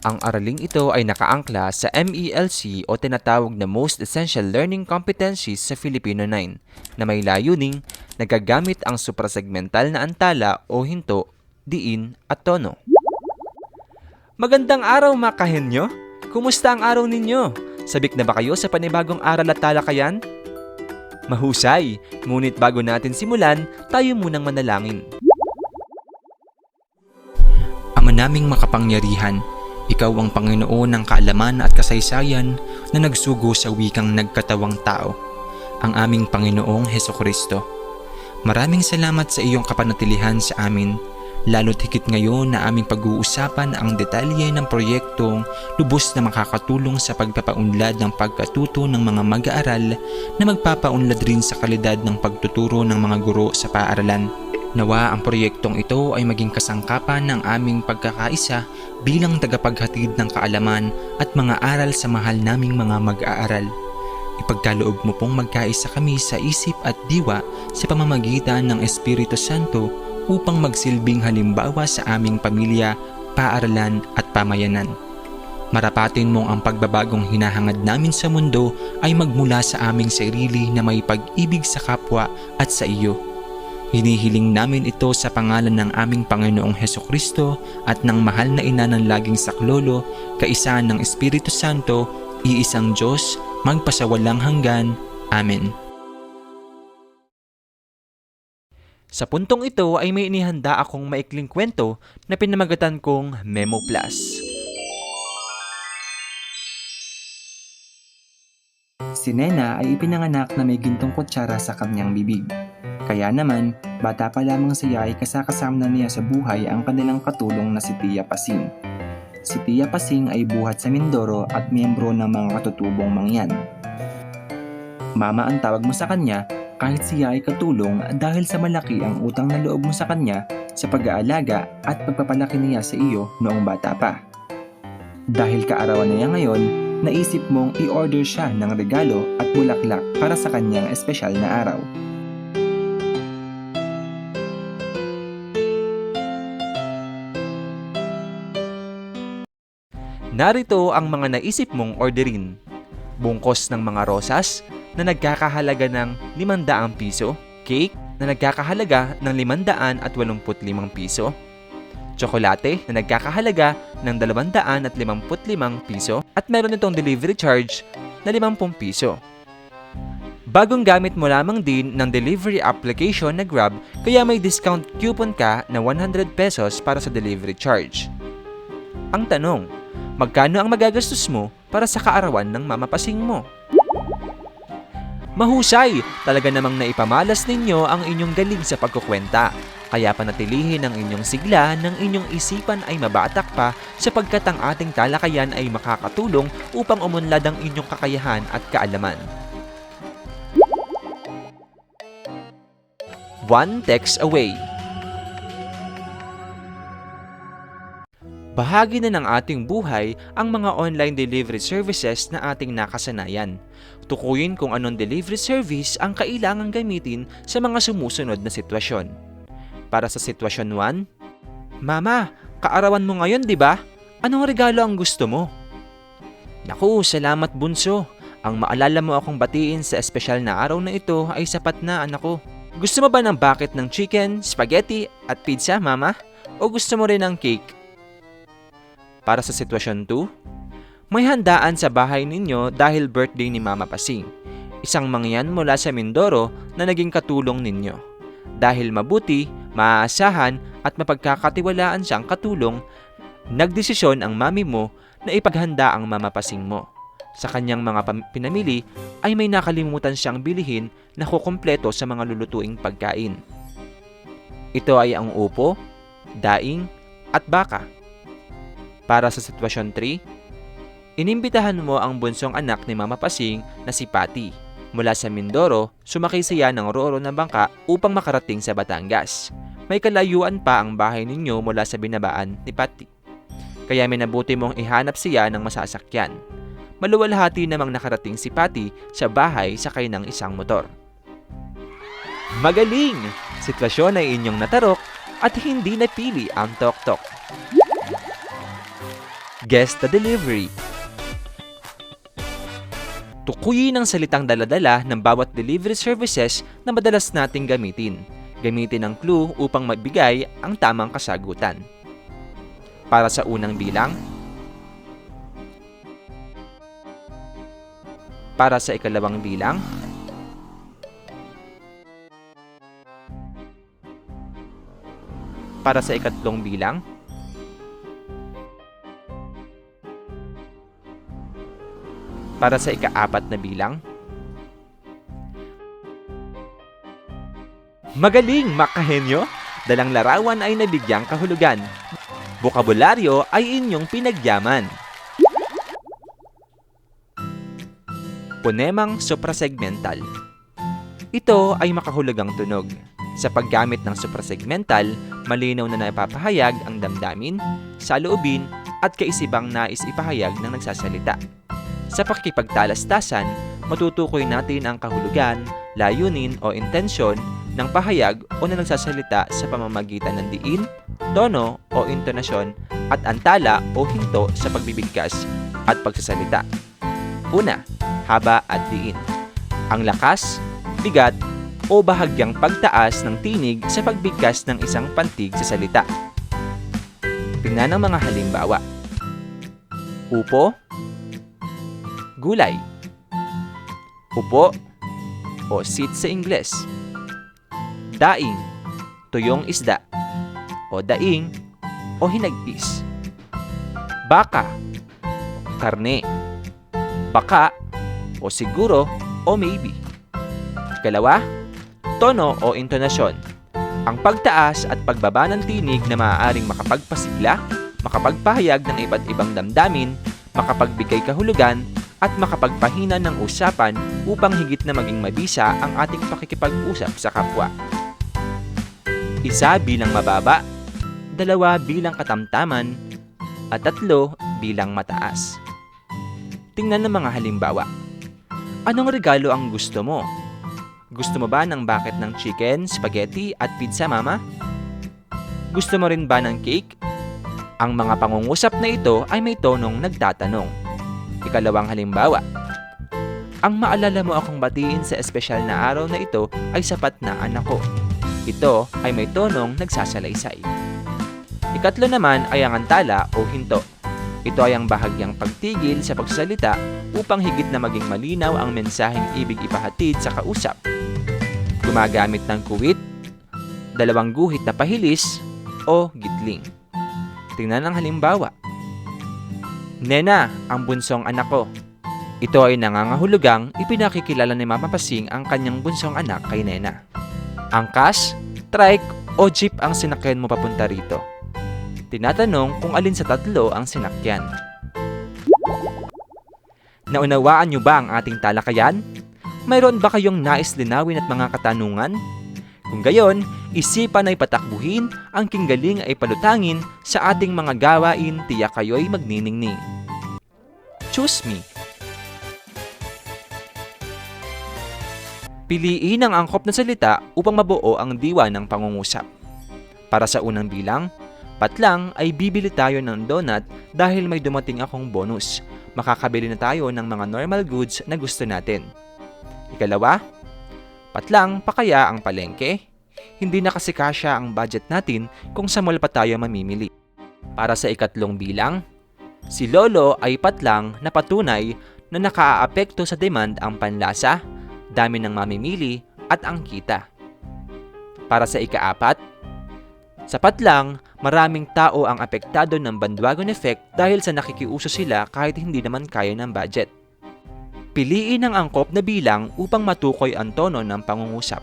Ang araling ito ay nakaangkla sa MELC o tinatawag na Most Essential Learning Competencies sa Filipino 9 na may layuning nagagamit ang suprasegmental na antala o hinto, diin at tono. Magandang araw mga kahenyo! Kumusta ang araw ninyo? Sabik na ba kayo sa panibagong aral at talakayan? Mahusay! Ngunit bago natin simulan, tayo munang manalangin. Ama naming makapangyarihan, Ikaw ang Panginoon ng kaalaman at kasaysayan na nagsugo sa wikang nagkatawang tao, ang aming Panginoong Hesukristo. Maraming salamat sa iyong kapanatilihan sa amin, lalo't higit ngayon na aming pag-uusapan ang detalye ng proyektong lubos na makakatulong sa pagpapaunlad ng pagkatuto ng mga mag-aaral na magpapaunlad rin sa kalidad ng pagtuturo ng mga guro sa paaralan. Nawa ang proyektong ito ay maging kasangkapan ng aming pagkakaisa bilang tagapaghatid ng kaalaman at mga aral sa mahal naming mga mag-aaral. Ipagkaloob mo pong magkaisa kami sa isip at diwa sa pamamagitan ng Espiritu Santo upang magsilbing halimbawa sa aming pamilya, paaralan at pamayanan. Marapatin mong ang pagbabagong hinahangad namin sa mundo ay magmula sa aming sarili na may pag-ibig sa kapwa at sa iyo. Hinihiling namin ito sa pangalan ng aming Panginoong Hesukristo at ng mahal na ina ng laging saklolo, kaisa ng Espiritu Santo, iisang Diyos, magpasawalang hanggan. Amen. Sa puntong ito ay may inihanda akong maikling kwento na pinamagatan kong Memo Plus. Si Nena ay ipinanganak na may gintong kutsara sa kanyang bibig. Kaya naman, bata pa lamang siya ay kasakasama na niya sa buhay ang kanilang katulong na si Tia Pasing. Si Tia Pasing ay buhat sa Mindoro at miyembro ng mga katutubong mangyan. Mama ang tawag mo sa kanya kahit siya ay katulong dahil sa malaki ang utang na loob mo sa kanya sa pag-aalaga at pagpapalaki niya sa iyo noong bata pa. Dahil kaarawan niya ngayon, naisip mong i-order siya ng regalo at bulaklak para sa kanyang espesyal na araw. Narito ang mga naisip mong orderin. Bungkos ng mga rosas na nagkakahalaga ng 500 piso, cake na nagkakahalaga ng 585 piso, tsokolate na nagkakahalaga ng 255 piso at meron itong delivery charge na 50 piso. Bagong gamit mo lamang din ng delivery application na Grab kaya may discount coupon ka na 100 pesos para sa delivery charge. Ang tanong, magkano ang magagastos mo para sa kaarawan ng mamapasing mo? Mahusay! Talaga namang naipamalas ninyo ang inyong galing sa pagkukwenta. Kaya panatilihin ang inyong sigla ng inyong isipan ay mabatak pa sapagkat ang ating talakayan ay makakatulong upang umunlad ang inyong kakayahan at kaalaman. 1 text away. Bahagi na ng ating buhay ang mga online delivery services na ating nakasanayan. Tukuyin kung anong delivery service ang kailangang gamitin sa mga sumusunod na sitwasyon. Para sa sitwasyon 1, Mama, kaarawan mo ngayon, di ba? Anong regalo ang gusto mo? Naku, salamat bunso. Ang maalala mo akong batiin sa espesyal na araw na ito ay sapat na, anak ko. Gusto mo ba ng bucket ng chicken, spaghetti at pizza, Mama? O gusto mo rin ng cake? Para sa sitwasyon 2, may handaan sa bahay ninyo dahil birthday ni Mama Pasing, isang mangyan mula sa Mindoro na naging katulong ninyo. Dahil mabuti, maaasahan at mapagkakatiwalaan siyang katulong, nagdesisyon ang mami mo na ipaghanda ang Mama Pasing mo. Sa kanyang mga pinamili ay may nakalimutan siyang bilihin na kukumpleto sa mga lulutuing pagkain. Ito ay ang upo, daing at baka. Para sa sitwasyon 3, inimbitahan mo ang bunsong anak ni Mama Pasing na si Patty. Mula sa Mindoro, sumakay siya ng roro na bangka upang makarating sa Batangas. May kalayuan pa ang bahay ninyo mula sa binabaan ni Patty. Kaya minabuti mong ihanap siya ng masasakyan. Maluwalhati namang nakarating si Patty sa bahay sakay ng isang motor. Magaling! Sitwasyon ay inyong natarok at hindi napili ang tok-tok. Guess the delivery. Tukuyin ang salitang dala-dala ng bawat delivery services na madalas nating gamitin. Gamitin ang clue upang magbigay ang tamang kasagutan. Para sa unang bilang, para sa ikalawang bilang, para sa ikatlong bilang, para sa ikaapat na bilang. Magaling, makahenyo! Dalang larawan ay nabigyang kahulugan. Bokabularyo ay inyong pinagyaman. Ponemang suprasegmental. Ito ay makahulugang tunog. Sa paggamit ng suprasegmental, malinaw na napapahayag ang damdamin, saloobin, at kaisibang nais ipahayag ng nagsasalita. Sa pakikipagtalastasan, matutukoy natin ang kahulugan, layunin o intensyon ng pahayag o na nagsasalita sa pamamagitan ng diin, tono o intonasyon at antala o hinto sa pagbibigkas at pagsasalita. Una, haba at diin. Ang lakas, bigat, o bahagyang pagtaas ng tinig sa pagbigkas ng isang pantig sa salita. Tingnan ang mga halimbawa. Upo, gulay. Upo o seat sa Ingles. Daing, tuyong isda o daing o hinagpis. Baka, karne. Baka o siguro o maybe. Ikalawa, tono o intonasyon. Ang pagtaas at pagbaba ng tinig na maaaring makapagpasigla, makapagpahayag ng iba't ibang damdamin, makapagbigay kahulugan, at makapagpahina ng usapan upang higit na maging mabisa ang ating pakikipag-usap sa kapwa. Isa bilang mababa, dalawa bilang katamtaman, at tatlo bilang mataas. Tingnan ang mga halimbawa. Anong regalo ang gusto mo? Gusto mo ba ng bucket ng chicken, spaghetti at pizza, mama? Gusto mo rin ba ng cake? Ang mga pangungusap na ito ay may tonong nagtatanong. Ikalawang halimbawa. Ang maalala mo akong batiin sa espesyal na araw na ito ay sapat na, anak ko. Ito ay may tonong nagsasalaysay. Ikatlo naman ay ang antala o hinto. Ito ay ang bahagyang pagtigil sa pagsasalita upang higit na maging malinaw ang mensaheng ibig ipahatid sa kausap. Gumagamit ng kuwit, dalawang guhit na pahilis, o gitling. Tingnan ang halimbawa. Nena, ang bunsong anak ko. Ito ay nangangahulugang ipinakikilala ni Mama Pasing ang kanyang bunsong anak kay Nena. Angkas, trike, o jeep ang sinakyan mo papunta rito. Tinatanong kung alin sa tatlo ang sinakyan. Naunawaan niyo ba ang ating talakayan? Mayroon ba kayong nais linawin at mga katanungan? Kung gayon, isipan ay patakbuhin, ang kinggaling ay palutangin, sa ating mga gawain tiyak kayo'y magniningning. Choose me. Piliin ang angkop na salita upang mabuo ang diwa ng pangungusap. Para sa unang bilang, patlang ay bibili tayo ng donut dahil may dumating akong bonus. Makakabili na tayo ng mga normal goods na gusto natin. Ikalawa, patlang pa kaya ang palengke? Hindi na kasi kasya ang budget natin kung sa mall pa tayo mamimili. Para sa ikatlong bilang, si Lolo ay patlang na patunay na nakaaapekto sa demand ang panlasa, dami ng mamimili at ang kita. Para sa ikaapat, sa patlang, maraming tao ang apektado ng bandwagon effect dahil sa nakikiuso sila kahit hindi naman kaya ng budget. Piliin ang angkop na bilang upang matukoy ang tono ng pangungusap.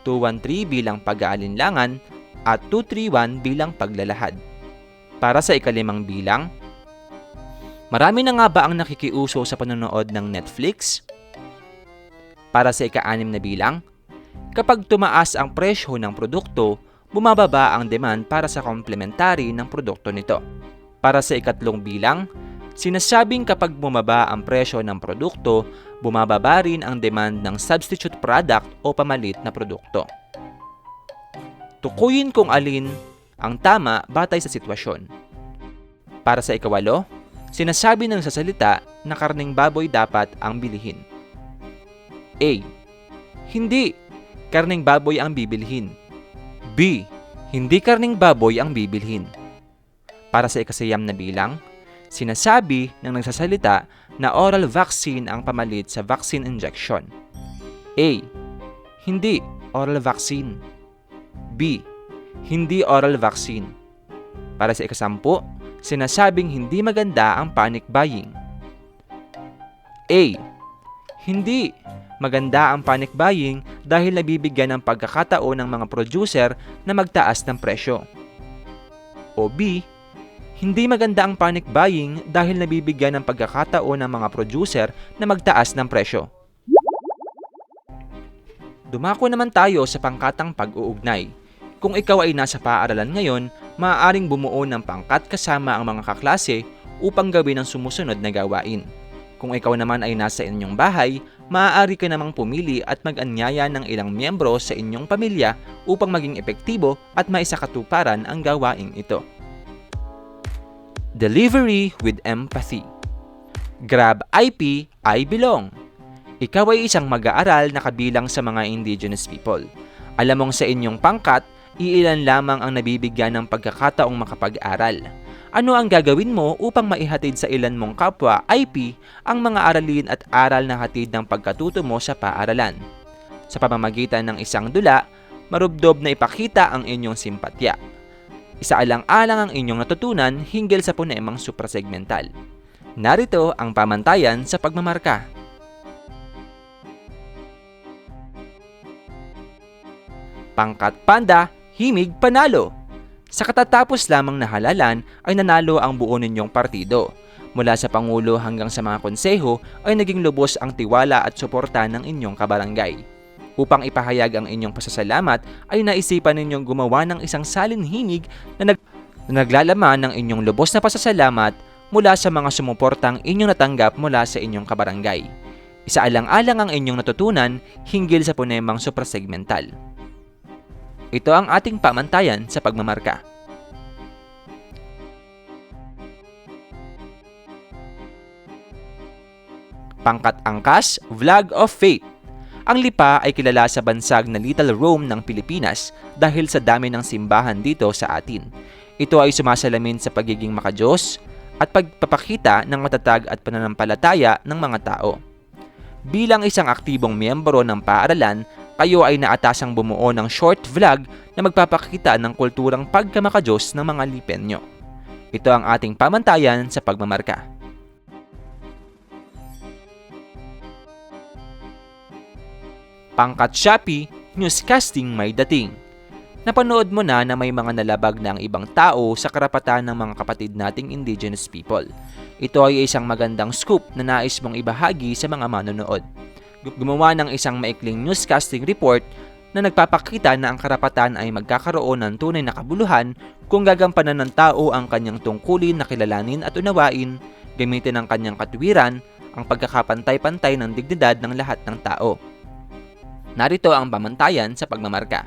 213 bilang pag-aalinlangan at 231 bilang paglalahad. Para sa ikalimang bilang, marami na nga ba ang nakikiuso sa panonood ng Netflix? Para sa ika-6 na bilang, kapag tumaas ang presyo ng produkto, bumababa ang demand para sa komplementary ng produkto nito. Para sa ika-3 bilang, sinasabing kapag bumaba ang presyo ng produkto, bumababa rin ang demand ng substitute product o pamalit na produkto. Tukuyin kung alin ang tama batay sa sitwasyon. Para sa ika-8, Sinasabi ng sasalita na karneng baboy dapat ang bilihin. A. Hindi, karneng baboy ang bibilhin. B. Hindi karneng baboy ang bibilhin. Para sa ikasiyam na bilang, sinasabi ng nagsasalita na oral vaccine ang pamalit sa vaccine injection. A. Hindi oral vaccine. B. Hindi oral vaccine. Para sa ikasampu, sinasabing hindi maganda ang panic buying. A. Hindi maganda ang panic buying dahil nabibigyan ng pagkakataon ng mga producer na magtaas ng presyo. O B. Hindi maganda ang panic buying dahil nabibigyan ng pagkakataon ng mga producer na magtaas ng presyo. Dumako naman tayo sa pangkatang pag-uugnay. Kung ikaw ay nasa paaralan ngayon, maaaring bumuo ng pangkat kasama ang mga kaklase upang gawin ang sumusunod na gawain. Kung ikaw naman ay nasa inyong bahay, maaari ka namang pumili at mag-anyaya ng ilang miyembro sa inyong pamilya upang maging epektibo at maisakatuparan ang gawaing ito. Delivery with empathy. Grab IP, I belong. Ikaw ay isang mag-aaral na kabilang sa mga indigenous people. Alam mong sa inyong pangkat, iilan lamang ang nabibigyan ng pagkakataong makapag-aral. Ano ang gagawin mo upang maihatid sa ilan mong kapwa IP ang mga aralin at aral na hatid ng pagkatuto mo sa paaralan? Sa pamamagitan ng isang dula, marubdob na ipakita ang inyong simpatya. Isaalang-alang ang inyong natutunan hinggil sa ponemang suprasegmental. Narito ang pamantayan sa pagmamarka. Pangkat Panda, himig panalo. Sa katatapos lamang na halalan ay nanalo ang buo ninyong partido. Mula sa Pangulo hanggang sa mga konseho ay naging lubos ang tiwala at suporta ng inyong kabarangay. Upang ipahayag ang inyong pasasalamat ay naisipan ninyong gumawa ng isang salinhinig na naglalaman ng inyong lubos na pasasalamat mula sa mga sumuportang inyong natanggap mula sa inyong kabarangay. Isaalang-alang ang inyong natutunan hinggil sa ponemang suprasegmental. Ito ang ating pamantayan sa pagmamarka. Pangkat Angkas, Flag of Faith. Ang Lipa ay kilala sa bansag na Little Rome ng Pilipinas dahil sa dami ng simbahan dito sa atin. Ito ay sumasalamin sa pagiging makadiyos at pagpapakita ng matatag at pananampalataya ng mga tao. Bilang isang aktibong miyembro ng paaralan, kayo ay naatasang bumuo ng short vlog na magpapakita ng kulturang pagkamakadiyos ng mga Lipenyo. Ito ang ating pamantayan sa pagmamarka. Pangkat Shopee, newscasting may dating. Napanood mo na may mga nalabag na ang ibang tao sa karapatan ng mga kapatid nating indigenous people. Ito ay isang magandang scoop na nais mong ibahagi sa mga manonood. Gumawa ng isang maikling newscasting report na nagpapakita na ang karapatan ay magkakaroon ng tunay na kabuluhan kung gagampanan ng tao ang kanyang tungkulin na kilalanin at unawain, gamitin ang kanyang katuwiran, ang pagkakapantay-pantay ng dignidad ng lahat ng tao. Narito ang pamantayan sa pagmamarka.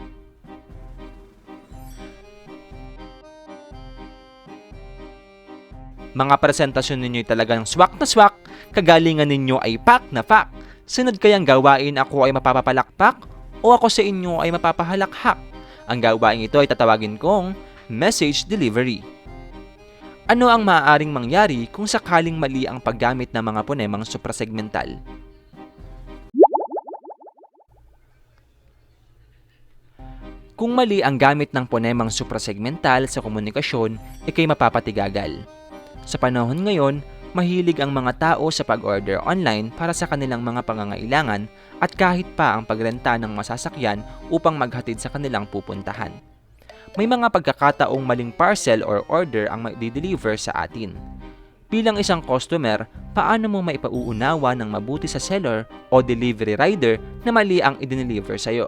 Mga presentasyon ninyo'y talagang swak na swak, kagalingan ninyo ay pak na pak. Sunod kayang gawain ako ay mapapapalakpak o ako sa inyo ay mapapahalakhak? Ang gawain ito ay tatawagin kong message delivery. Ano ang maaaring mangyari kung sakaling mali ang paggamit ng mga ponemang suprasegmental? Kung mali ang gamit ng ponemang suprasegmental sa komunikasyon, ikay mapapatigagal. Sa panahon ngayon, mahilig ang mga tao sa pag-order online para sa kanilang mga pangangailangan at kahit pa ang pagrenta ng masasakyan upang maghatid sa kanilang pupuntahan. May mga pagkakataong maling parcel or order ang mai-deliver sa atin. Bilang isang customer, paano mo maipauunawa ng mabuti sa seller o delivery rider na mali ang i-deliver sa'yo?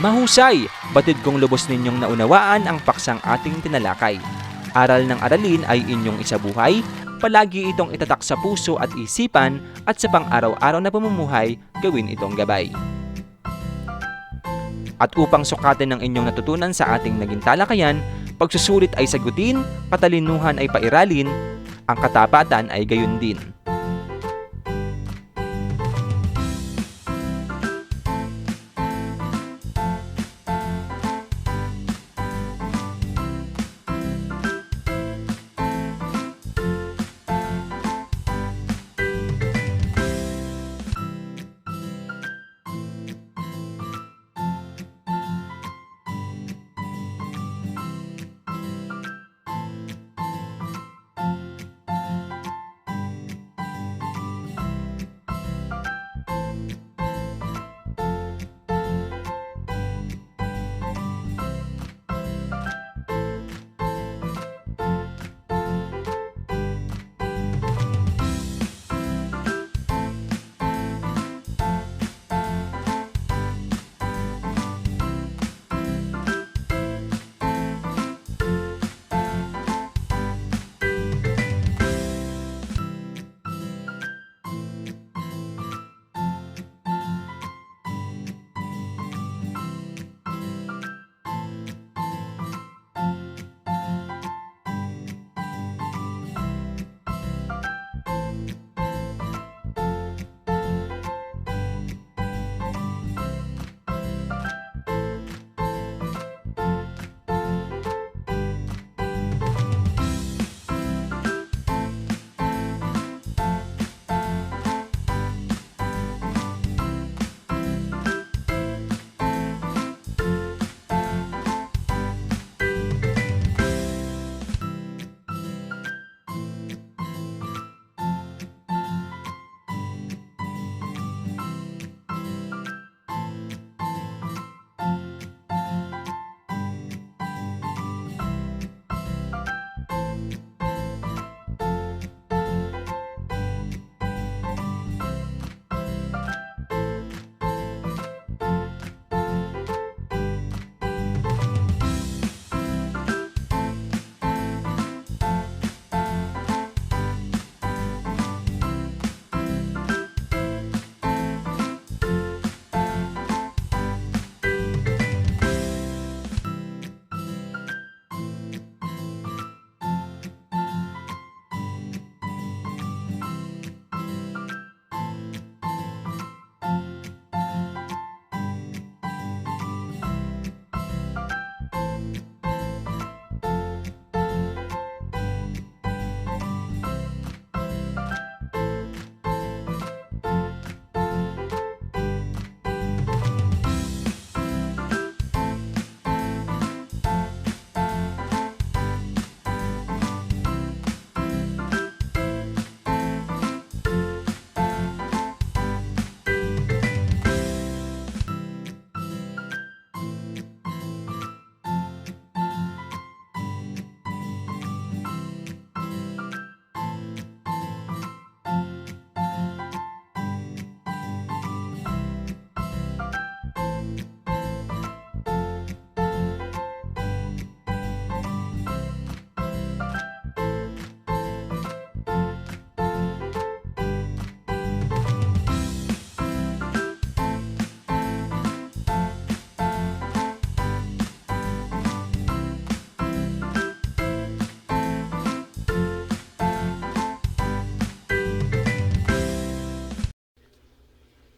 Mahusay! Batid kong lubos ninyong naunawaan ang paksang ating tinalakay. Aral ng aralin ay inyong isabuhay, palagi itong itatak sa puso at isipan at sa pang-araw-araw na pamumuhay, gawin itong gabay. At upang sukatin ang inyong natutunan sa ating naging talakayan, pagsusulit ay sagutin, katalinuhan ay pairalin, ang katapatan ay gayon din.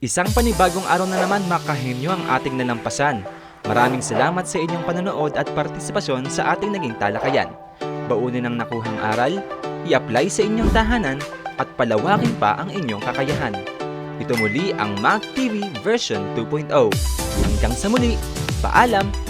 Isang panibagong araw na naman mga kahimyo ang ating nalampasan. Maraming salamat sa inyong panonood at partisipasyon sa ating naging talakayan. Baunin ang nakuhang aral, i-apply sa inyong tahanan at palawakin pa ang inyong kakayahan. Ito muli ang Mac TV version 2.0. Hanggang sa muli, paalam!